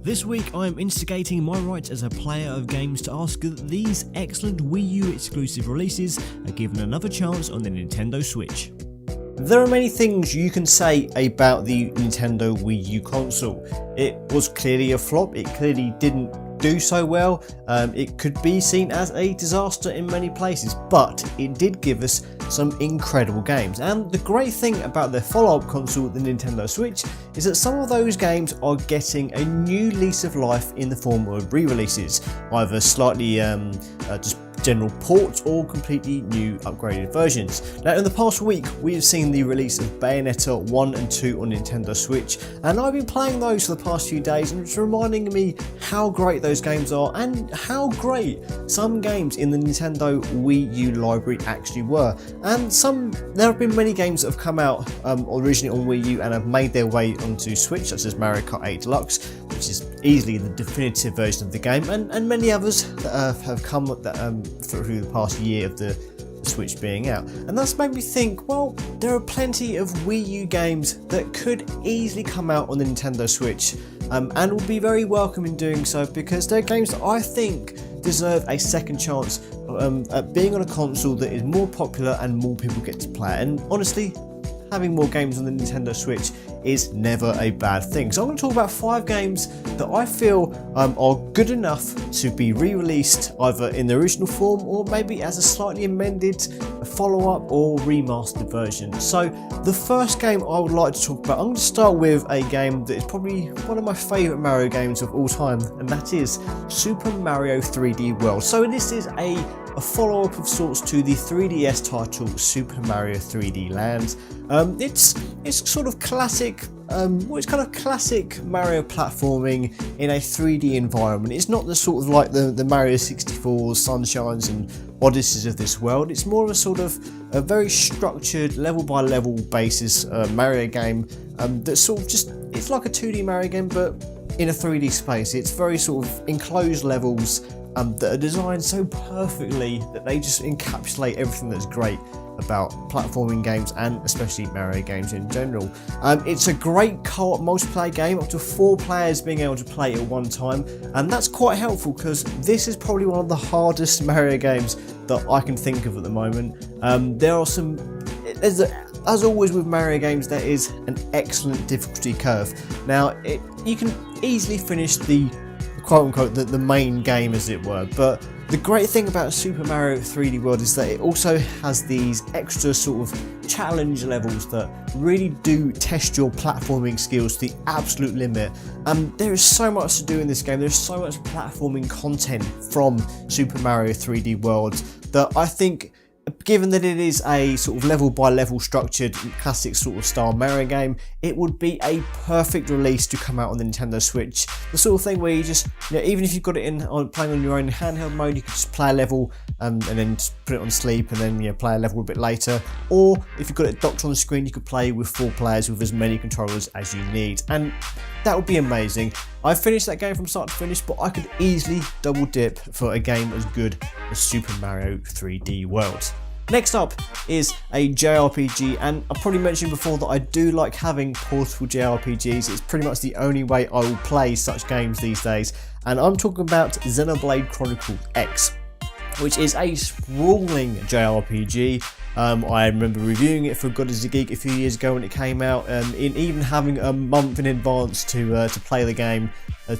This week I'm instigating my rights as a player of games to ask that these excellent Wii U exclusive releases are given another chance on the Nintendo Switch. There are many things you can say about the Nintendo Wii U console. It was clearly a flop, it clearly didn't do so well, it could be seen as a disaster in many places, but it did give us some incredible games. And the great thing about their follow-up console, the Nintendo Switch, is that some of those games are getting a new lease of life in the form of re-releases, either slightly just general ports or completely new upgraded versions. Now in the past week we have seen the release of Bayonetta 1 and 2 on Nintendo Switch, and I've been playing those for the past few days, and it's reminding me how great those games are and how great some games in the Nintendo Wii U library actually were. And there have been many games that have come out originally on Wii U and have made their way onto Switch, such as Mario Kart 8 Deluxe, which is easily the definitive version of the game, and many others that have come through the past year of the Switch being out. And that's made me think, well, there are plenty of Wii U games that could easily come out on the Nintendo Switch, and will be very welcome in doing so, because they're games that I think deserve a second chance at being on a console that is more popular and more people get to play it. And honestly, having more games on the Nintendo Switch is never a bad thing. So I'm going to talk about 5 games that I feel are good enough to be re-released either in the original form or maybe as a slightly amended follow-up or remastered version. So the first game I would like to talk about, I'm going to start with a game that is probably one of my favourite Mario games of all time, and that is Super Mario 3D World. So this is a follow-up of sorts to the 3DS title Super Mario 3D Land. It's sort of classic, it's kind of classic Mario platforming in a 3D environment. It's not the sort of like the Mario 64s, Sunshines and Odysseys of this world. It's more of a sort of a very structured, level by level basis Mario game that's sort of just, it's like a 2D Mario game but in a 3D space. It's very sort of enclosed levels that are designed so perfectly that they just encapsulate everything that's great about platforming games and especially Mario games in general. It's a great co-op multiplayer game, up to 4 players being able to play at one time, and that's quite helpful because this is probably one of the hardest Mario games that I can think of at the moment. There are as always with Mario games, there is an excellent difficulty curve. Now you can easily finish the quote-unquote the main game, as it were, but the great thing about Super Mario 3D World is that it also has these extra sort of challenge levels that really do test your platforming skills to the absolute limit. There is so much to do in this game. There's so much platforming content from Super Mario 3D World that I think, given that it is a sort of level by level structured classic sort of style Mario game, it would be a perfect release to come out on the Nintendo Switch. The sort of thing where you just, even if you've got it playing on your own handheld mode, you could just play a level and then just put it on sleep and then play a level a bit later. Or if you've got it docked on the screen, you could play with 4 players with as many controllers as you need, and that would be amazing. I finished that game from start to finish, but I could easily double dip for a game as good as Super Mario 3D World. Next up is a JRPG, and I've probably mentioned before that I do like having portable JRPGs. It's pretty much the only way I will play such games these days, and I'm talking about Xenoblade Chronicles X, which is a sprawling JRPG. I remember reviewing it for God is a Geek a few years ago when it came out, and even having a month in advance to play the game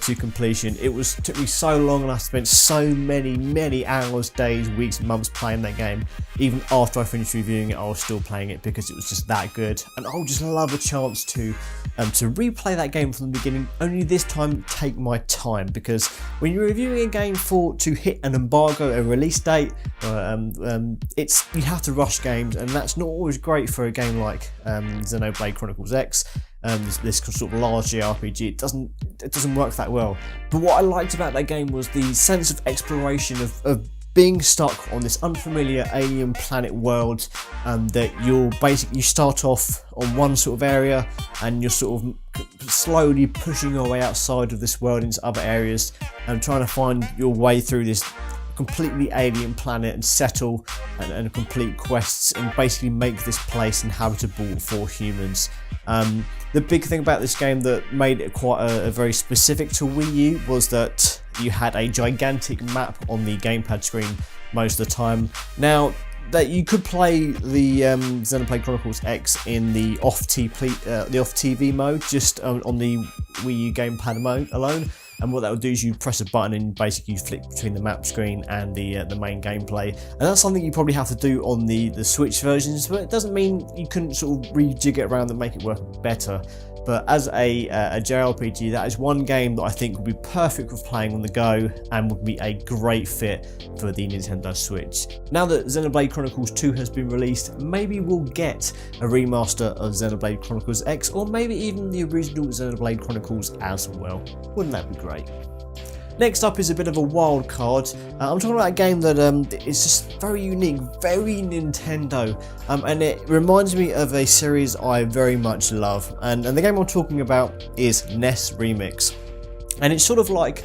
to completion. It took me so long, and I spent so many hours, days, weeks, months playing that game. Even after I finished reviewing it, I was still playing it because it was just that good, and I would just love a chance to replay that game from the beginning, only this time take my time, because when you're reviewing a game to hit an embargo, a release date, you have to rush games, and that's not always great for a game like Xenoblade Chronicles X. This sort of large JRPG, it doesn't work that well. But what I liked about that game was the sense of exploration of being stuck on this unfamiliar alien planet world, that you start off on one sort of area and you're sort of slowly pushing your way outside of this world into other areas and trying to find your way through this completely alien planet and settle and complete quests and basically make this place inhabitable for humans. The big thing about this game that made it quite a very specific to Wii U was that you had a gigantic map on the gamepad screen most of the time. Now, that you could play the Xenoblade Chronicles X in the off-TV mode, just on the Wii U gamepad mode alone. And what that would do is you press a button and basically you flick between the map screen and the main gameplay. And that's something you probably have to do on the Switch versions, but it doesn't mean you couldn't sort of rejig it around and make it work better. But as a JRPG, that is one game that I think would be perfect for playing on the go and would be a great fit for the Nintendo Switch. Now that Xenoblade Chronicles 2 has been released, maybe we'll get a remaster of Xenoblade Chronicles X, or maybe even the original Xenoblade Chronicles as well. Wouldn't that be great? Next up is a bit of a wild card. I'm talking about a game that is just very unique, very Nintendo, and it reminds me of a series I very much love. And the game I'm talking about is Ness Remix, and it's sort of like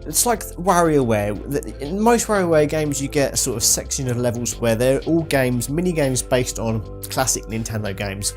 WarioWare. In most WarioWare games, you get a sort of section of levels where they're all games, mini games based on classic Nintendo games.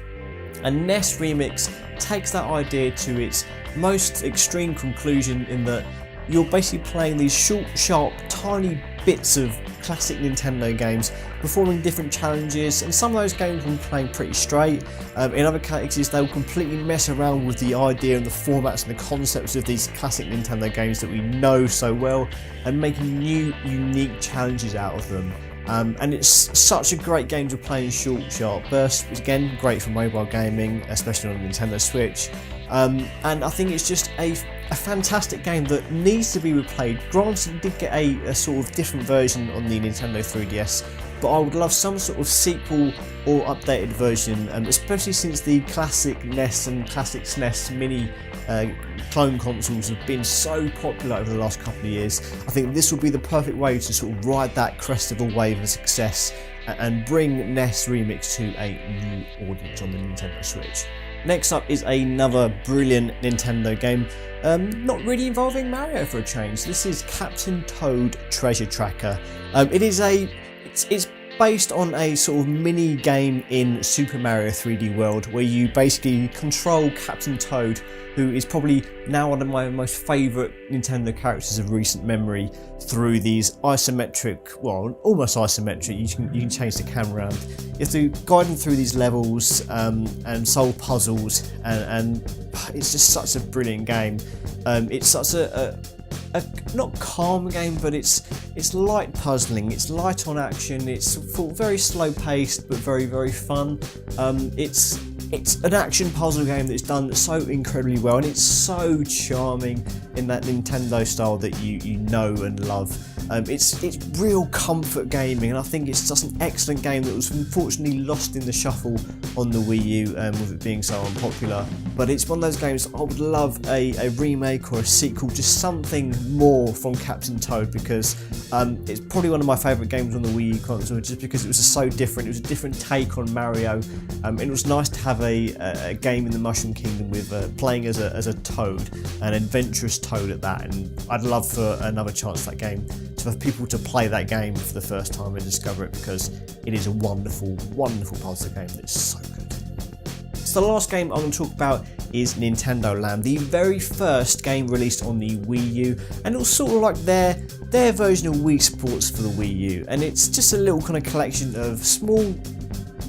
And Ness Remix takes that idea to its most extreme conclusion in that you're basically playing these short, sharp, tiny bits of classic Nintendo games, performing different challenges, and some of those games will be playing pretty straight. In other cases, they'll completely mess around with the idea and the formats and the concepts of these classic Nintendo games that we know so well, and making new, unique challenges out of them. And it's such a great game to play in short, sharp bursts. It's again great for mobile gaming, especially on the Nintendo Switch. And I think it's just a fantastic game that needs to be replayed. Granted, you did get a sort of different version on the Nintendo 3DS, but I would love some sort of sequel or updated version, especially since the classic NES and classic SNES mini clone consoles have been so popular over the last couple of years. I think this will be the perfect way to sort of ride that crest of a wave of success and bring Ness Remix to a new audience on the Nintendo Switch. Next up is another brilliant Nintendo game, not really involving Mario for a change. This is Captain Toad Treasure Tracker. It's based on a sort of mini game in Super Mario 3D World, where you basically control Captain Toad, who is probably now one of my most favourite Nintendo characters of recent memory, through these isometric, well, almost isometric, you can change the camera around. You have to guide them through these levels and solve puzzles, and it's just such a brilliant game. It's such a not calm game, but it's light puzzling, it's light on action, it's very slow paced but very, very fun. It's an action puzzle game that's done so incredibly well, and it's so charming in that Nintendo style that you know and love. It's real comfort gaming, and I think it's just an excellent game that was unfortunately lost in the shuffle on the Wii U with it being so unpopular. But it's one of those games I would love a remake or a sequel, just something more from Captain Toad, because it's probably one of my favourite games on the Wii U console, just because it was so different. It was a different take on Mario, and it was nice to have a game in the Mushroom Kingdom with playing as a toad, an adventurous toad at that. And I'd love for another chance for that game, to have people to play that game for the first time and discover it, because it is a wonderful, wonderful puzzle game that's so good. So the last game I'm going to talk about is Nintendo Land, the very first game released on the Wii U, and it was sort of like their version of Wii Sports for the Wii U, and it's just a little kind of collection of small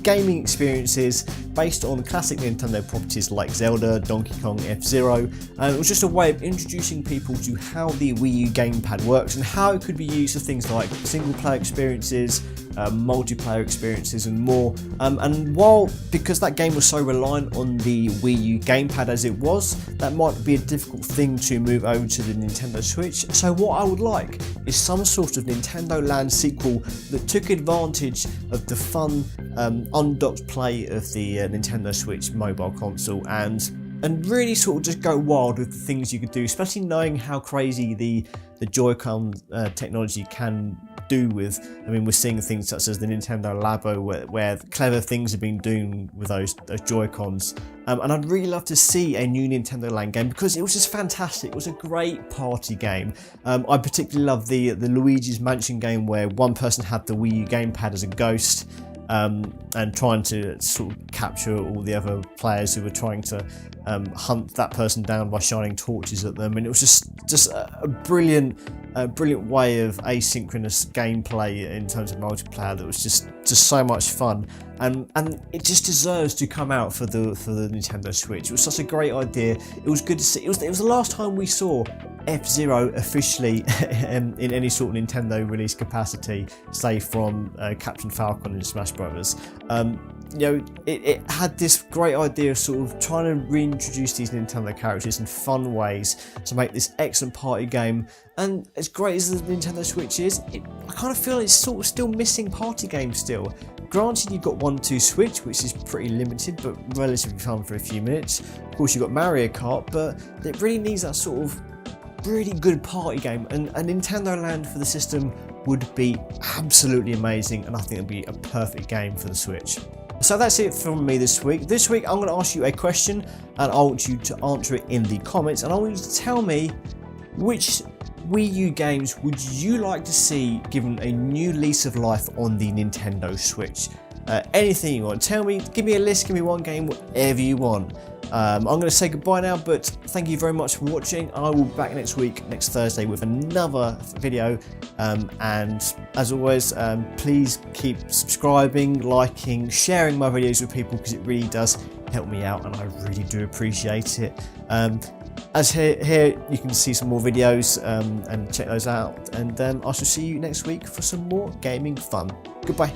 gaming experiences based on classic Nintendo properties like Zelda, Donkey Kong, F-Zero, and it was just a way of introducing people to how the Wii U gamepad works and how it could be used for things like single player experiences, multiplayer experiences and more. And because that game was so reliant on the Wii U gamepad as it was, that might be a difficult thing to move over to the Nintendo Switch. So what I would like is some sort of Nintendo Land sequel that took advantage of the fun undocked play of the Nintendo Switch mobile console and really sort of just go wild with the things you could do, especially knowing how crazy the Joy-Con technology can do with. I mean, we're seeing things such as the Nintendo Labo where clever things have been doing with those Joy-Cons. And I'd really love to see a new Nintendo Land game, because it was just fantastic. It was a great party game. I particularly love the Luigi's Mansion game, where one person had the Wii U gamepad as a ghost. and trying to sort of capture all the other players who were trying to hunt that person down by shining torches at them. And it was just a brilliant way of asynchronous gameplay in terms of multiplayer that was just so much fun, and it just deserves to come out for the Nintendo Switch. It was such a great idea. It was good to see. It was the last time we saw F-Zero officially in any sort of Nintendo release capacity, say from Captain Falcon in Smash Brothers. You know, it had this great idea of sort of trying to reintroduce these Nintendo characters in fun ways to make this excellent party game. And as great as the Nintendo Switch is, I kind of feel it's sort of still missing party games still. Granted, you've got 1-2 Switch, which is pretty limited but relatively fun for a few minutes. Of course, you've got Mario Kart, but it really needs that sort of really good party game, and a Nintendo Land for the system would be absolutely amazing, and I think it'd be a perfect game for the Switch. So that's it from me this week. This week I'm going to ask you a question, and I want you to answer it in the comments, and I want you to tell me which Wii U games would you like to see given a new lease of life on the Nintendo Switch. Anything you want, tell me, give me a list, give me one game, whatever you want. I'm going to say goodbye now, but thank you very much for watching. I will be back next week, next Thursday, with another video. And as always, please keep subscribing, liking, sharing my videos with people, because it really does help me out and I really do appreciate it. As here you can see some more videos and check those out. And I shall see you next week for some more gaming fun. Goodbye.